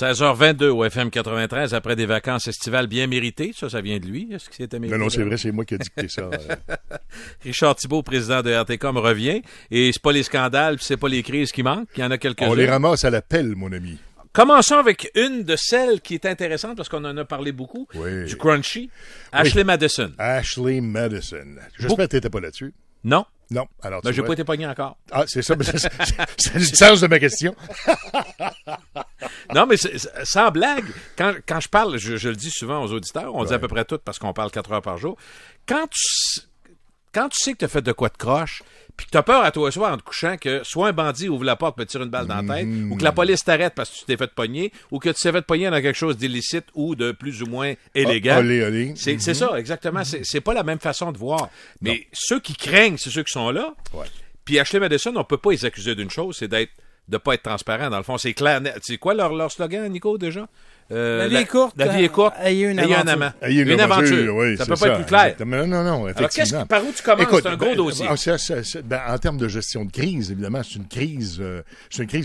16h22 au FM 93, après des vacances estivales bien méritées. Ça vient de lui. Est-ce que c'était mérité? Non, c'est vrai, c'est moi qui ai dicté ça. Richard Thibault, président de RTCOM, revient. Et c'est pas les scandales, puis c'est pas les crises qui manquent. Il y en a quelques-uns. On les ramasse à la pelle, mon ami. Commençons avec une de celles qui est intéressante, parce qu'on en a parlé beaucoup, du Crunchy. Ashley Madison. Ashley Madison. J'espère que tu n'étais pas là-dessus. Non. Non, alors Ben, j'ai pas été pogné encore. Ah, c'est ça, c'est le sens de ma question. Non, mais sans blague, quand je parle, je le dis souvent aux auditeurs, on dit à peu près tout parce qu'on parle 4 heures par jour. Quand tu sais que tu as fait de quoi de croche, puis que tu as peur à toi soir en te couchant que soit un bandit ouvre la porte et te tire une balle dans la tête, ou que la police t'arrête parce que tu t'es fait pogner, ou que tu t'es fait pogner dans quelque chose d'illicite ou de plus ou moins illégal. C'est ça, exactement. C'est pas la même façon de voir. Mais ceux qui craignent, c'est ceux qui sont là. Ouais. Puis Ashley Madison, on peut pas les accuser d'une chose, c'est de pas être transparent. Dans le fond, c'est clair. C'est quoi leur slogan, Nico, déjà? La vie est courte. La vie est courte. Ayez un amant. Ayez une aventure. Oui, ça peut pas être plus clair. Non, effectivement. Alors, par où tu commences? Écoute, c'est un gros dossier. En termes de gestion de crise, évidemment, c'est une crise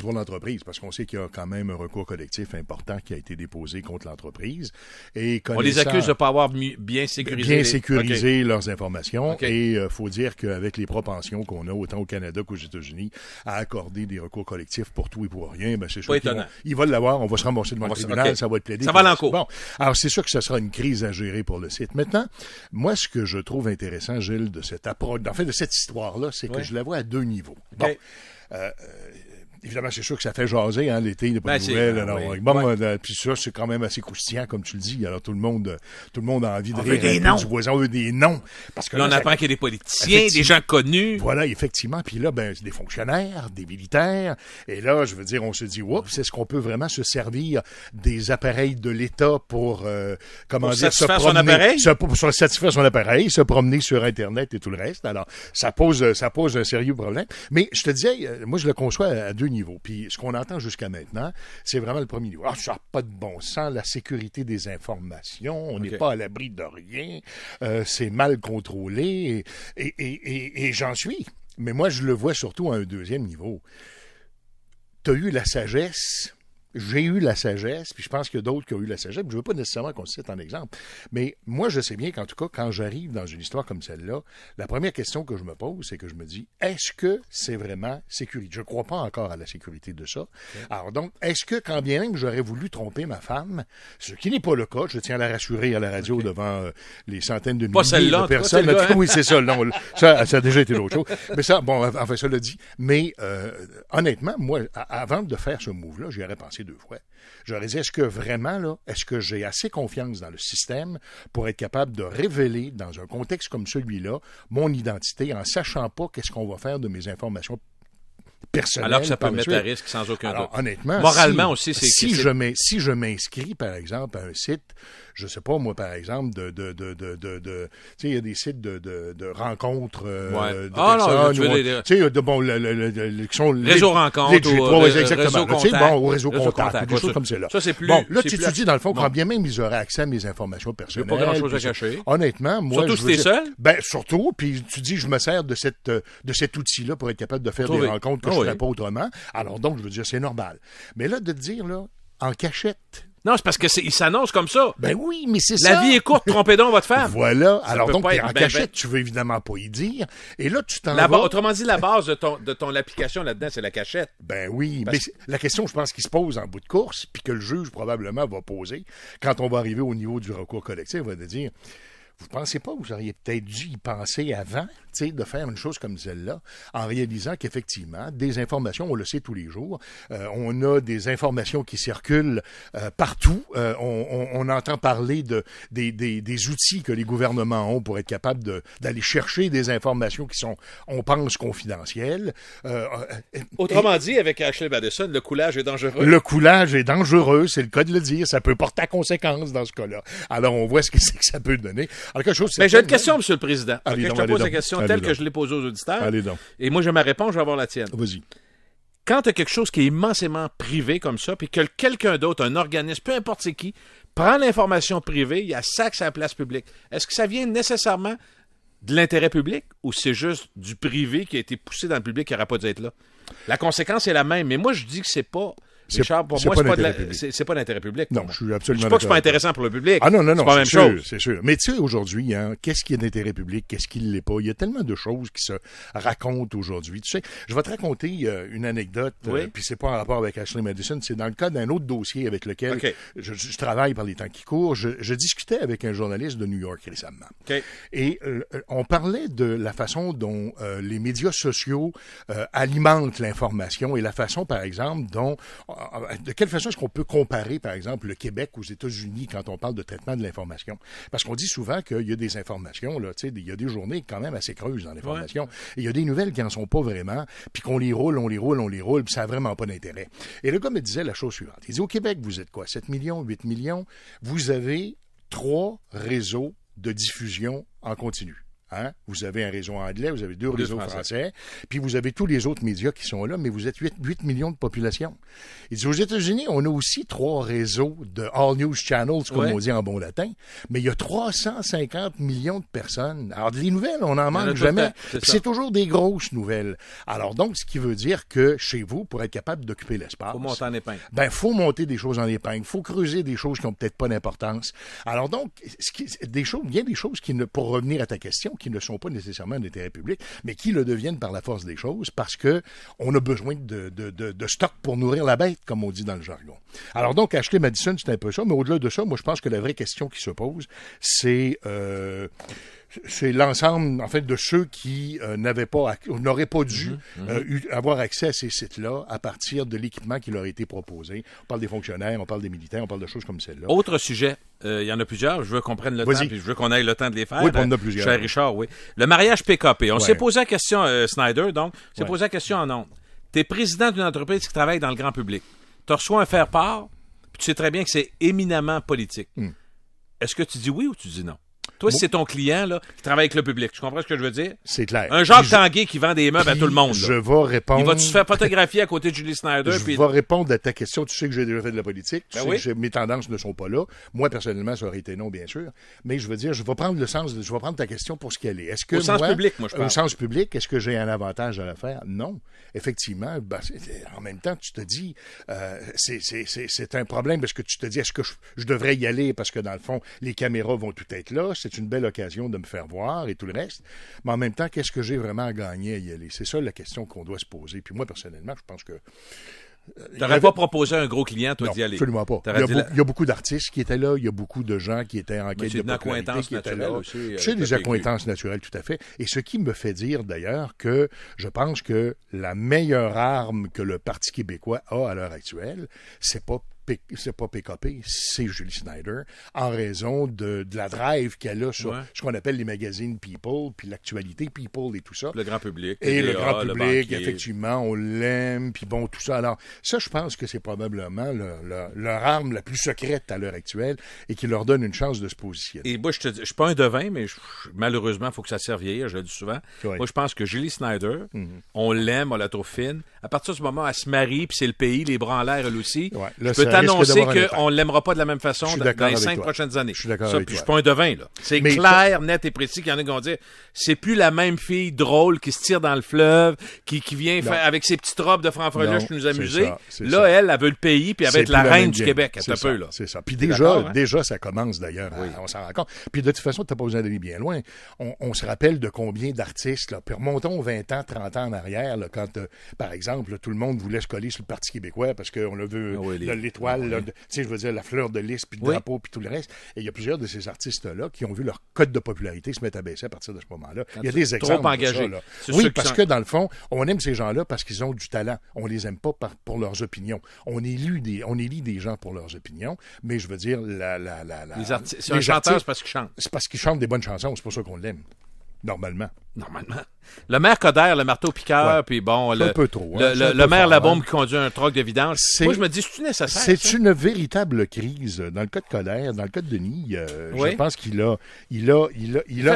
pour l'entreprise parce qu'on sait qu'il y a quand même un recours collectif important qui a été déposé contre l'entreprise. Et on les accuse de ne pas avoir bien sécurisé leurs informations. Et il faut dire qu'avec les propensions qu'on a autant au Canada qu'aux États-Unis à accorder des recours collectifs pour tout et pour rien, ben c'est sûr qu'ils vont l'avoir. On va se rembourser devant le tribunal. Ça va être plaidé. Ça va l'encours. Bon, alors c'est sûr que ce sera une crise à gérer pour le site. Maintenant, moi, ce que je trouve intéressant, Gilles, de cette approche, en fait, de cette histoire-là, c'est que je la vois à 2 niveaux. Bon, évidemment, c'est sûr que ça fait jaser, hein, l'été, il n'y a pas de nouvelles. Alors, puis ça, c'est quand même assez croustillant, comme tu le dis. Alors, tout le monde a envie de rire des noms. Du voisin, on veut des noms. Parce que là, on apprend qu'il y a des politiciens, des gens connus. Voilà, effectivement. Puis là, c'est des fonctionnaires, des militaires. Et là, je veux dire, on se dit, oups, est-ce qu'on peut vraiment se servir des appareils de l'État pour, satisfaire son appareil? Pour satisfaire son appareil, se promener sur Internet et tout le reste. Alors, ça pose un sérieux problème. Mais je te disais, moi, je le conçois à 2 niveaux. Puis ce qu'on entend jusqu'à maintenant, c'est vraiment le premier niveau. Ça n'a pas de bon sens, la sécurité des informations, on n'est pas à l'abri de rien, c'est mal contrôlé, et j'en suis. Mais moi, je le vois surtout à un 2e niveau. Tu as eu la sagesse. J'ai eu la sagesse, puis je pense qu'il y a d'autres qui ont eu la sagesse. Je ne veux pas nécessairement qu'on se cite en exemple. Mais moi, je sais bien qu'en tout cas, quand j'arrive dans une histoire comme celle-là, la première question que je me pose, c'est que je me dis, est-ce que c'est vraiment sécurité? Je ne crois pas encore à la sécurité de ça. Okay. Alors donc, est-ce que quand bien même j'aurais voulu tromper ma femme, ce qui n'est pas le cas, je tiens à la rassurer à la radio devant les centaines de milliers de personnes. Toi, c'est oui, c'est ça. Non, ça a déjà été l'autre chose. Mais ça, bon, enfin, ça l'a dit. Mais honnêtement, moi, avant de faire ce move-là, j'y aurais pensé 2 fois. J'aurais dit, est-ce que j'ai assez confiance dans le système pour être capable de révéler, dans un contexte comme celui-là, mon identité en sachant pas qu'est-ce qu'on va faire de mes informations personnelles. Alors que ça peut me mettre à risque sans aucun doute. Honnêtement, moralement aussi, c'est... Si je m'inscris, par exemple, à un site, je sais pas, moi, par exemple, tu sais, il y a des sites de rencontres de personnes. Tu sais, qui sont... Réseau rencontres. Exactement. Au réseau contact. Des choses comme celle-là. Ça, c'est plus... Bon, là, tu dis, dans le fond, quand bien même ils auraient accès à mes informations personnelles. Il n'y a pas grand-chose à cacher. Honnêtement, moi... Surtout si t'es seul? Surtout, puis tu dis, je me sers de cet outil-là pour être capable de faire des rencontres que je ne ferais pas autrement. Alors donc, je veux dire, c'est normal. Mais là, de te dire, là, en cachette... Non, c'est parce qu'il s'annonce comme ça. Ben oui, mais c'est ça. La vie est courte, trompez donc votre femme. Voilà. Alors donc, en cachette, tu veux évidemment pas y dire. Et là, tu t'en vas... Autrement dit, la base de ton application là-dedans, c'est la cachette. Ben oui. Mais la question, je pense, qui se pose en bout de course, puis que le juge probablement va poser, quand on va arriver au niveau du recours collectif, va te dire... Vous ne pensez pas que vous auriez peut-être dû y penser avant, de faire une chose comme celle-là, en réalisant qu'effectivement, des informations, on le sait tous les jours, on a des informations qui circulent partout, on entend parler des outils que les gouvernements ont pour être capables d'aller chercher des informations qui sont, on pense, confidentielles. Autrement dit, avec Ashley Madison, le coulage est dangereux. Le coulage est dangereux, c'est le cas de le dire, ça peut porter à conséquence dans ce cas-là. Alors, on voit ce que c'est que ça peut donner. Alors, quelque chose, j'ai une question, M. le Président. Je te pose la question telle donc. Que je l'ai posée aux auditeurs. Allez donc. Et moi, j'ai ma réponse, je vais avoir la tienne. Vas-y. Quand tu as quelque chose qui est immensément privé comme ça, puis que quelqu'un d'autre, un organisme, peu importe c'est qui, prend l'information privée, il y a ça que c'est à la place publique. Est-ce que ça vient nécessairement de l'intérêt public ou c'est juste du privé qui a été poussé dans le public qui n'aurait pas dû être là? La conséquence est la même, mais moi, je dis que c'est pas Richard, pour moi, c'est pas d'intérêt public. Non, je suis absolument Je dis pas que c'est pas intéressant pour le public. Ah non, c'est pas la même chose. C'est sûr. Mais tu sais, aujourd'hui, qu'est-ce qui est d'intérêt public, qu'est-ce qui ne l'est pas? Il y a tellement de choses qui se racontent aujourd'hui. Tu sais, je vais te raconter une anecdote, puis c'est pas en rapport avec Ashley Madison, c'est dans le cas d'un autre dossier avec lequel je travaille par les temps qui courent. Je discutais avec un journaliste de New York récemment. Et on parlait de la façon dont les médias sociaux alimentent l'information et la façon, par exemple, de quelle façon est-ce qu'on peut comparer, par exemple, le Québec aux États-Unis quand on parle de traitement de l'information. Parce qu'on dit souvent qu'il y a des informations, là, tu sais, il y a des journées quand même assez creuses dans l'information. Et il y a des nouvelles qui en sont pas vraiment, puis qu'on les roule, puis ça a vraiment pas d'intérêt. Et le gars me disait la chose suivante. Il dit, au Québec, vous êtes quoi? 7 millions, 8 millions? Vous avez 3 réseaux de diffusion en continu. Vous avez un réseau anglais, vous avez 2 réseaux français, puis vous avez tous les autres médias qui sont là, mais vous êtes 8 millions de population. Il dit, aux États-Unis, on a aussi 3 réseaux de All News Channels, comme on dit en bon latin, mais il y a 350 millions de personnes. Alors, les nouvelles, on n'en manque jamais. C'est toujours des grosses nouvelles. Alors donc, ce qui veut dire que chez vous, pour être capable d'occuper l'espace... Faut monter en épingle. Faut monter des choses en épingle. Faut creuser des choses qui n'ont peut-être pas d'importance. Alors donc, bien des choses qui, pour revenir à ta question, qui ne sont pas nécessairement d'intérêt public, mais qui le deviennent par la force des choses parce que on a besoin de stock pour nourrir la bête, comme on dit dans le jargon. Alors donc, Ashley Madison, c'est un peu ça, mais au-delà de ça, moi, je pense que la vraie question qui se pose, c'est l'ensemble, en fait, de ceux qui n'auraient pas dû avoir accès à ces sites-là à partir de l'équipement qui leur a été proposé. On parle des fonctionnaires, on parle des militaires, on parle de choses comme celle-là. Autre sujet, il y en a plusieurs, je veux qu'on prenne le temps, puis je veux qu'on ait le temps de les faire. Oui, on en a plusieurs. Cher Richard, oui. Le mariage PKP. On s'est posé la question, Snyder, donc, on s'est posé la question en ondes. T'es président d'une entreprise qui travaille dans le grand public. Tu reçois un faire-part, puis tu sais très bien que c'est éminemment politique. Est-ce que tu dis oui ou tu dis non? Toi, si c'est ton client là, qui travaille avec le public, tu comprends ce que je veux dire? C'est clair. Un Jacques Tanguay qui vend des meubles à tout le monde. Je vais répondre... Il va-tu se faire photographier à côté de Julie Snyder? Je vais répondre à ta question. Tu sais que j'ai déjà fait de la politique. Tu sais que mes tendances ne sont pas là. Moi, personnellement, ça aurait été non, bien sûr. Mais je veux dire, je vais prendre ta question pour ce qu'elle est. Est-ce que au sens public, moi, je parle. Au sens public, est-ce que j'ai un avantage à la faire? Non. Effectivement, en même temps, tu te dis, c'est un problème parce que tu te dis, est-ce que je devrais y aller parce que dans le fond, les caméras vont tout être là. C'est une belle occasion de me faire voir et tout le reste. Mais en même temps, qu'est-ce que j'ai vraiment à gagner à y aller? C'est ça la question qu'on doit se poser. Puis moi, personnellement, je pense que... Tu n'aurais pas proposé à un gros client, toi, d'y aller? Absolument pas. Il y a beaucoup d'artistes qui étaient là, il y a beaucoup de gens qui étaient en quête de popularité qui étaient là. C'est des accointances naturelles, tout à fait. Et ce qui me fait dire, d'ailleurs, que je pense que la meilleure arme que le Parti québécois a à l'heure actuelle, c'est pas PKP, c'est Julie Snyder, en raison de la drive qu'elle a sur ce qu'on appelle les magazines People, puis l'actualité People et tout ça. Le grand public. Et le grand public, effectivement, on l'aime, puis bon, tout ça. Alors, ça, je pense que c'est probablement leur arme la plus secrète à l'heure actuelle et qui leur donne une chance de se positionner. Et moi, je suis pas un devin, mais malheureusement, il faut que ça serve vieillir, je le dis souvent. Moi, je pense que Julie Snyder, on l'aime, on la trouve fine. À partir de ce moment, elle se marie, puis c'est le pays, les bras en l'air, elle aussi. Je peux t'annoncer qu'on ne l'aimera pas de la même façon dans les 5 prochaines années. Je suis d'accord avec toi. Puis je suis pas un devin, là. C'est clair, net et précis qu'il y en a qui vont dire, c'est plus la même fille drôle qui se tire dans le fleuve, qui vient faire avec ses petites robes de franc-freluche nous amuser. Là, elle veut le pays, puis elle va être la reine du Québec, à peu, là. C'est ça. Puis déjà, ça commence d'ailleurs, on s'en rend compte. Puis de toute façon, tu n'as pas besoin d'aller bien loin. On se rappelle de combien d'artistes, là, puis remontons 20 ans, 30 ans en arrière, là, quand, par exemple, là, tout le monde voulait se coller sur le Parti québécois parce qu'on a vu l'étoile, tu sais, je veux dire, la fleur de lys, puis le drapeau, puis tout le reste. Et il y a plusieurs de ces artistes-là qui ont vu leur cote de popularité se mettre à baisser à partir de ce moment-là. Il y a des exemples. Trop engagés. Oui, parce que dans le fond, on aime ces gens-là parce qu'ils ont du talent. On les aime pas pour leurs opinions. On élit des gens pour leurs opinions, mais je veux dire, c'est un chanteur, c'est parce qu'il chante. C'est parce qu'il chante des bonnes chansons, c'est pour ça qu'on l'aime. Normalement. Le maire Coderre, le marteau-piqueur, puis bon, le maire Labombe qui conduit un truck de vidange. Moi, je me dis, c'est-tu nécessaire? C'est une véritable crise. Dans le cas de Coderre, dans le cas de Denis, je pense qu'il a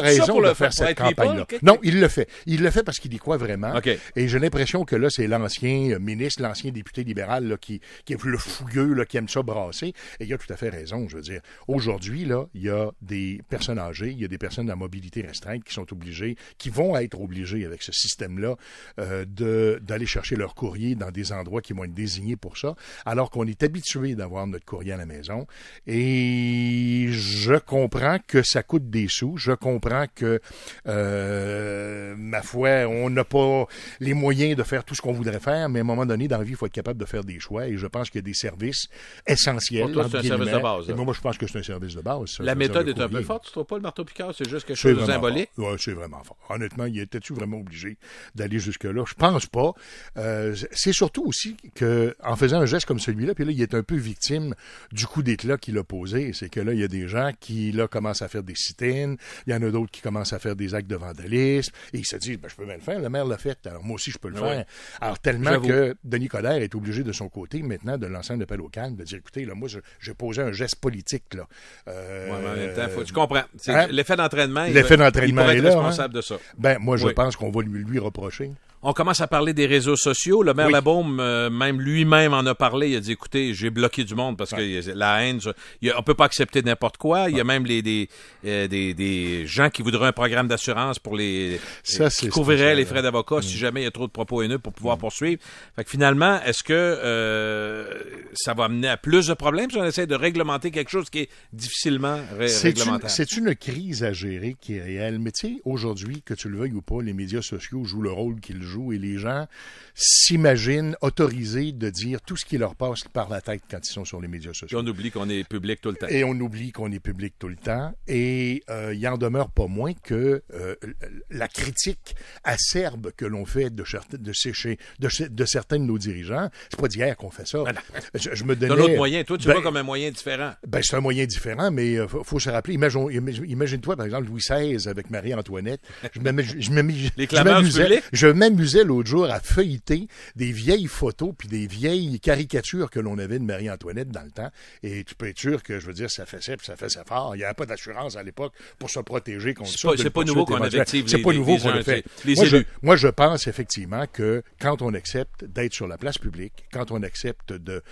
raison de faire cette campagne-là. Non, il le fait. Il le fait parce qu'il y croit vraiment. Et j'ai l'impression que là, c'est l'ancien ministre, l'ancien député libéral là, qui est le fougueux, là, qui aime ça brasser. Et il a tout à fait raison, je veux dire. Aujourd'hui, là, il y a des personnes âgées, il y a des personnes à mobilité restreinte qui sont obligées, qui vont être obligés, avec ce système-là, d'aller chercher leur courrier dans des endroits qui vont être désignés pour ça, alors qu'on est habitué d'avoir notre courrier à la maison. Et je comprends que ça coûte des sous. Je comprends que, ma foi, on n'a pas les moyens de faire tout ce qu'on voudrait faire, mais à un moment donné, dans la vie, il faut être capable de faire des choix. Et je pense qu'il y a des services essentiels. Pour toi, c'est un service de base. Moi, je pense que c'est un service de base. Ça, la méthode est un peu forte, tu trouves pas, le marteau-piqueur? C'est juste quelque chose de symbolique? Oui, c'est vraiment fort. Honnêtement, il était-tu vraiment obligé d'aller jusque-là? Je pense pas. C'est surtout aussi que, en faisant un geste comme celui-là, puis là, il est un peu victime du coup d'éclat qu'il a posé. C'est que là, il y a des gens qui, là, commencent à faire des sit-ins. Il y en a d'autres qui commencent à faire des actes de vandalisme. Et ils se disent, je peux bien le faire. Le maire l'a fait. Alors, moi aussi, je peux le faire. Alors, tellement que Denis Coderre est obligé de son côté, maintenant, de lancer un appel au calme, de dire, écoutez, là, moi, j'ai posé un geste politique, là. Mais en même temps, tu comprends. L'effet d'entraînement, il pourrait être responsable de ça. Moi, je pense qu'on va lui reprocher. On commence à parler des réseaux sociaux. Le maire Labaume, même lui-même en a parlé. Il a dit, écoutez, j'ai bloqué du monde parce que la haine, on peut pas accepter n'importe quoi. Il y a même des gens qui voudraient un programme d'assurance pour qui couvriraient les frais d'avocat si jamais il y a trop de propos haineux pour pouvoir poursuivre. Fait que finalement, est-ce que ça va amener à plus de problèmes si on essaie de réglementer quelque chose qui est difficilement réglementaire? C'est une crise à gérer qui est réelle. Mais tu sais, aujourd'hui, que tu le veuilles ou pas, les médias sociaux jouent le rôle qu'ils jouent. Et les gens s'imaginent autorisés de dire tout ce qui leur passe par la tête quand ils sont sur les médias sociaux. Et on oublie qu'on est public tout le temps. Et il en demeure pas moins que la critique acerbe que l'on fait de certains de nos dirigeants, c'est pas d'hier qu'on fait ça. Je me donnais... D'un autre moyen. Toi, tu vois comme un moyen différent. C'est un moyen différent, mais faut se rappeler. Imagine-toi, par exemple, Louis XVI avec Marie-Antoinette. Je m'amusais l'autre jour à feuilleter des vieilles photos puis des vieilles caricatures que l'on avait de Marie-Antoinette dans le temps. Et tu peux être sûr que, je veux dire, ça faisait fort. Il n'y avait pas d'assurance à l'époque pour se protéger contre ça. C'est pas nouveau qu'on active C'est pas nouveau qu'on le fait. Moi, je pense effectivement que quand on accepte d'être sur la place publique, quand on accepte de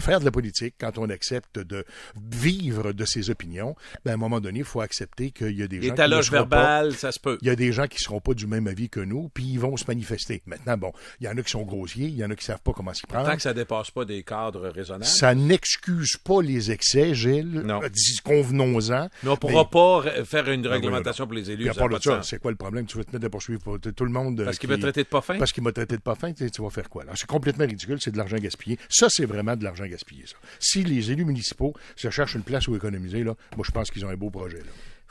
faire de la politique, quand on accepte de vivre de ses opinions, à un moment donné, il faut accepter qu'il y a des gens qui ne seront pas... ça se peut. Il y a des gens qui ne seront pas du même avis que nous, puis ils vont se manifester. Maintenant, il y en a qui sont grossiers, il y en a qui savent pas comment s'y prendre. Tant que ça dépasse pas des cadres raisonnables. Ça n'excuse pas les excès, Gilles. Non. Convenons-en. Mais on pourra pas faire une réglementation pour les élus. Puis à part de ça, c'est quoi le problème? Tu vas te mettre à poursuivre pour tout le monde. Parce qu'il m'a traité de pas fin? Parce qu'il m'a traité de pas fin, tu vas faire quoi? Alors, c'est complètement ridicule, c'est de l'argent gaspillé. Ça, c'est vraiment de l'argent gaspillé, ça. Si les élus municipaux se cherchent une place où économiser, là, moi, je pense qu'ils ont un beau projet, là.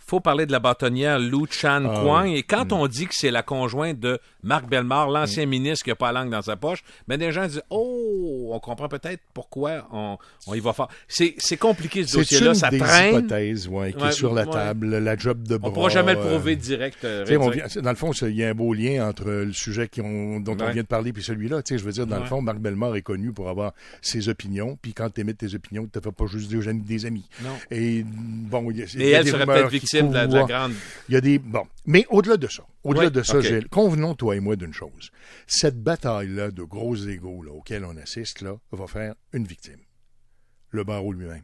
Faut parler de la bâtonnière Lou Chan Kwang. Et quand on dit que c'est la conjointe de Marc Bellemare, l'ancien ministre qui n'a pas la langue dans sa poche, mais des gens disent, on comprend peut-être pourquoi on y va fort. C'est compliqué, ce dossier-là. Ça traîne. C'est une des hypothèses, qui est sur la table. La job de bras. On pourra jamais le prouver direct. Dans le fond, il y a un beau lien entre le sujet dont on vient de parler puis celui-là. Je veux dire, dans le fond, Marc Bellemare est connu pour avoir ses opinions. Puis quand tu émets tes opinions, tu ne fais pas juste des amis. Non. Et elle serait peut-être victime de la grande... Il y a des... Bon. Mais au-delà de ça, Gilles, convenons, toi et moi, d'une chose. Cette bataille-là de gros égos auquel on assiste, là, va faire une victime. Le barreau lui-même.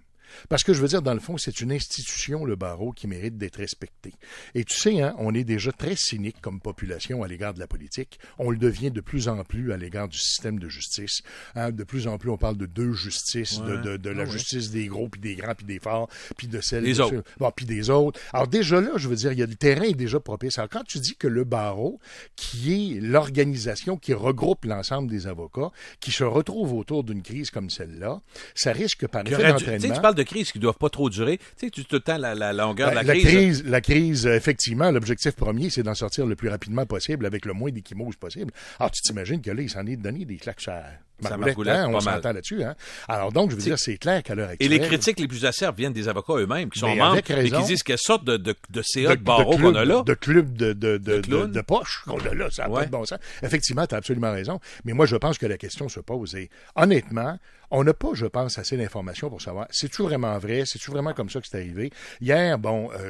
Parce que je veux dire, dans le fond, c'est une institution, le barreau, qui mérite d'être respectée. Et tu sais, on est déjà très cynique comme population à l'égard de la politique. On le devient de plus en plus à l'égard du système de justice. De plus en plus, on parle de deux justices, de la justice des gros, puis des grands, puis des forts, puis de celle des autres. Puis des autres. Alors déjà là, je veux dire, le terrain est déjà propice. Alors quand tu dis que le barreau, qui est l'organisation qui regroupe l'ensemble des avocats, qui se retrouve autour d'une crise comme celle-là, ça risque par effet d'entraînement... Tu parles de crises qui ne doivent pas trop durer. Tu sais, tout le temps la longueur de la crise. La crise, effectivement, l'objectif premier, c'est d'en sortir le plus rapidement possible avec le moins d'échymoses possible. Alors, tu t'imagines que là, il s'en est donné des claques à Margoulette, on s'entend là-dessus. Alors donc, je veux dire, c'est clair qu'à l'heure actuelle... Et les critiques les plus acerbes viennent des avocats eux-mêmes, qui sont membres et qui disent quelle sorte de CA de barreau qu'on a là. De club de poche qu'on a là, ça n'a pas de bon sens. Effectivement, tu as absolument raison. Mais moi, je pense que la question se pose. Et honnêtement, on n'a pas, je pense, assez d'informations pour savoir c'est-tu vraiment vrai, c'est-tu vraiment comme ça que c'est arrivé. Hier,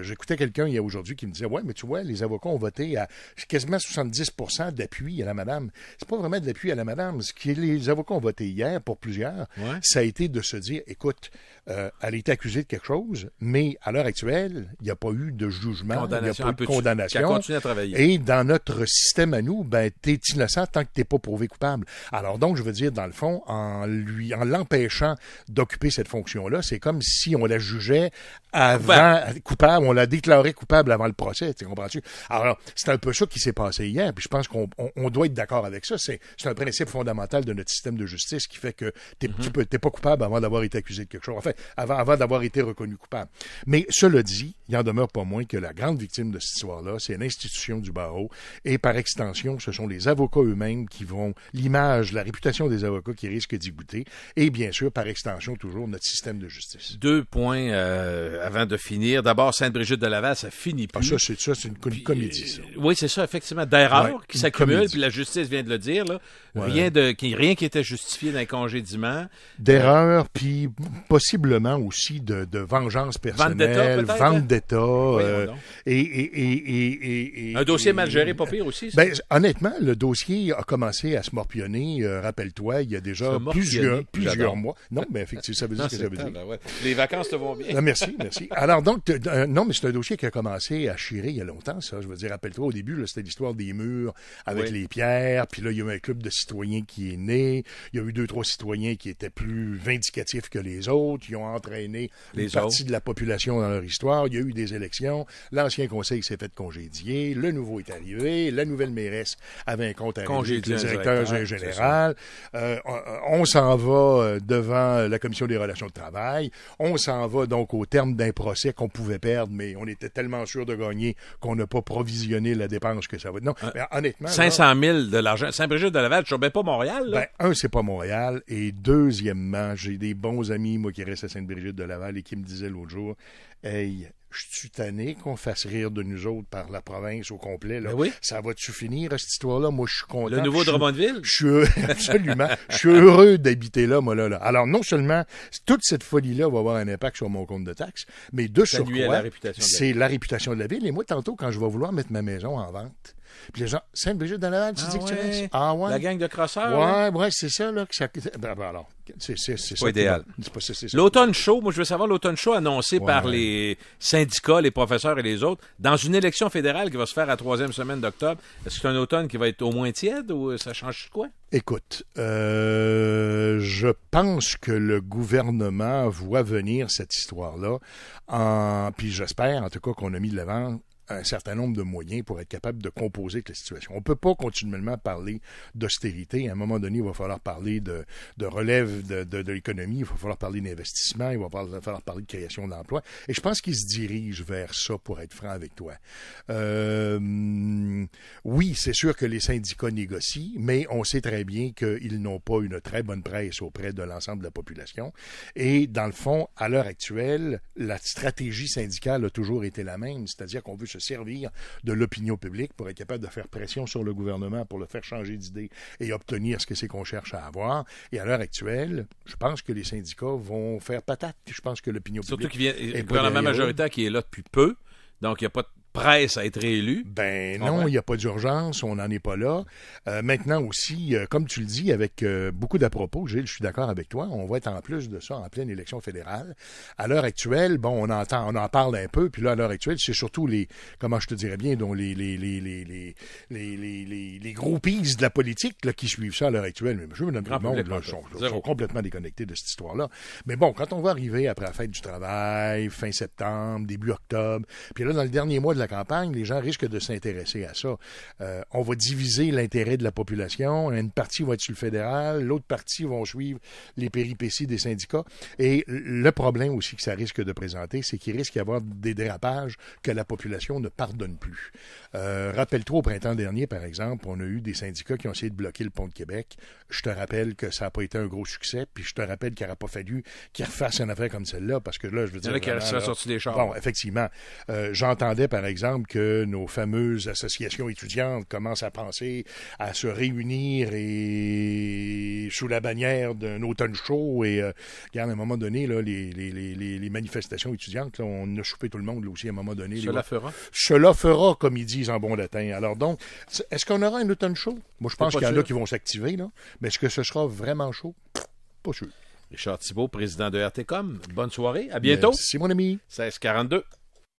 j'écoutais quelqu'un il y a aujourd'hui qui me disait, mais tu vois, les avocats ont voté à quasiment 70% d'appui à la madame. C'est pas vraiment de l'appui à la madame. Ce qui les avocats ont voté hier, pour plusieurs, ça a été de se dire, écoute, elle a été accusée de quelque chose, mais à l'heure actuelle, il n'y a pas eu de jugement, il n'y a pas eu de condamnation. Qui a continué à travailler. Et dans notre système à nous, t'es innocent tant que t'es pas prouvé coupable. Alors donc, je veux dire, dans le fond, en l'empêchant d'occuper cette fonction-là, c'est comme si on la jugeait coupable, on l'a déclaré coupable avant le procès, tu comprends-tu? Alors, c'est un peu ça qui s'est passé hier, puis je pense qu'on doit être d'accord avec ça. C'est un principe fondamental de notre système de justice qui fait que t'es pas coupable avant d'avoir été accusé de quelque chose. Enfin, avant d'avoir été reconnu coupable. Mais cela dit, il en demeure pas moins que la grande victime de cette histoire-là, c'est l'institution du barreau, et par extension, ce sont les avocats eux-mêmes qui vont, l'image, la réputation des avocats qui risquent d'y goûter, et bien sûr, par extension, toujours notre système de justice. 2 points avant de finir. D'abord, Sainte-Brigitte-de-Laval, ça finit plus. C'est une comédie, ça. Oui, c'est ça, effectivement. D'erreurs qui s'accumulent, puis la justice vient de le dire, là. Rien qui était justifié d'un congédiement. D'erreurs, puis possiblement aussi de vengeance personnelle, vendetta. Un dossier mal géré, pas pire aussi. Honnêtement, le dossier a commencé à se morpionner. Rappelle-toi, il y a déjà plusieurs mois. Non, mais effectivement, ça veut dire ce que ça veut dire. Les vacances te vont bien. Merci. Alors donc, non, mais c'est un dossier qui a commencé à chirer il y a longtemps, ça. Je veux dire, rappelle-toi, au début, là, c'était l'histoire des murs avec les pierres, puis là, il y a eu un club de citoyens qui est né. Il y a eu 2-3 citoyens qui étaient plus vindicatifs que les autres. Ils ont entraîné une partie de la population dans leur histoire. Il y a eu des élections. L'ancien conseil s'est fait congédier. Le nouveau est arrivé. La nouvelle mairesse avait un compte à régler avec le directeur général. On s'en va devant la commission des relations de travail. On s'en va donc au terme d'un procès qu'on pouvait perdre, mais on était tellement sûr de gagner qu'on n'a pas provisionné la dépense que ça va être. Non, mais honnêtement... 500 000 de l'argent. Sainte-Brigitte-de-Laval, je ne pas Montréal, là. C'est pas Montréal. Et deuxièmement, j'ai des bons amis, moi, qui restent à Sainte-Brigitte-de-Laval et qui me disaient l'autre jour, hey, je suis tanné qu'on fasse rire de nous autres par la province au complet. Là. Ça va-tu finir, cette histoire-là? Moi, je suis content. Le nouveau Drummondville? Absolument. Je suis heureux d'habiter là, moi, là. Alors, non seulement, toute cette folie-là va avoir un impact sur mon compte de taxes, mais de surcroît, c'est la réputation de la ville. Et moi, tantôt, quand je vais vouloir mettre ma maison en vente, puis les gens, Sainte-Brigitte-de-Laval, tu dis que tu restes? Ah ouais? La gang de crosseurs? Ouais, c'est ça, là. Alors, c'est pas idéal. L'automne chaud, moi, je veux savoir l'automne chaud annoncé par les syndicats, les professeurs et les autres, dans une élection fédérale qui va se faire à la 3e semaine d'octobre. Est-ce que c'est un automne qui va être au moins tiède ou ça change quoi? Écoute, je pense que le gouvernement voit venir cette histoire-là, puis j'espère, en tout cas, qu'on a mis de l'avant un certain nombre de moyens pour être capable de composer avec la situation. On ne peut pas continuellement parler d'austérité. À un moment donné, il va falloir parler de relève de l'économie, il va falloir parler d'investissement, il va falloir parler de création d'emplois. Et je pense qu'ils se dirigent vers ça, pour être franc avec toi. Oui, c'est sûr que les syndicats négocient, mais on sait très bien qu'ils n'ont pas une très bonne presse auprès de l'ensemble de la population. Et dans le fond, à l'heure actuelle, la stratégie syndicale a toujours été la même, c'est-à-dire qu'on veut se servir de l'opinion publique pour être capable de faire pression sur le gouvernement pour le faire changer d'idée et obtenir ce que c'est qu'on cherche à avoir. Et à l'heure actuelle, je pense que les syndicats vont faire patate. Je pense que l'opinion publique... Surtout qu'il vient le gouvernement majoritaire qui est là depuis peu, donc il n'y a pas de presse à être réélu. Non, il n'y a pas d'urgence, on n'en est pas là. Maintenant aussi, comme tu le dis, avec beaucoup d'à-propos, Gilles, je suis d'accord avec toi, on va être en plus de ça en pleine élection fédérale. À l'heure actuelle, on en parle un peu, puis là, à l'heure actuelle, c'est surtout les groupies de la politique là, qui suivent ça à l'heure actuelle. Mais monsieur, madame, tout le monde sont complètement déconnectés de cette histoire-là. Mais bon, quand on va arriver après la fête du travail, fin septembre, début octobre, puis là, dans le dernier mois de la campagne, les gens risquent de s'intéresser à ça. On va diviser l'intérêt de la population. Une partie va être sur le fédéral, l'autre partie vont suivre les péripéties des syndicats. Et le problème aussi que ça risque de présenter, c'est qu'il risque d'y avoir des dérapages que la population ne pardonne plus. Rappelle-toi, au printemps dernier, par exemple, on a eu des syndicats qui ont essayé de bloquer le pont de Québec. Je te rappelle que ça n'a pas été un gros succès, puis je te rappelle qu'il n'aurait pas fallu qu'ils refassent une affaire comme celle-là, parce que là, je veux dire... Il y en a qui sont sortis des chars. Bon, effectivement. J'entendais, par exemple, exemple, que nos fameuses associations étudiantes commencent à penser à se réunir et sous la bannière d'un automne chaud. Et regarde, à un moment donné, là, les manifestations étudiantes, là, on a chauffé tout le monde là, aussi à un moment donné. Cela fera, comme ils disent en bon latin. Alors donc, est-ce qu'on aura un automne chaud? Moi, je pense qu'il y en a qui vont s'activer, là. Mais est-ce que ce sera vraiment chaud? Pas sûr. Richard Thibault, président de RTCOM. Bonne soirée. À bientôt. Merci, mon ami. 16h42.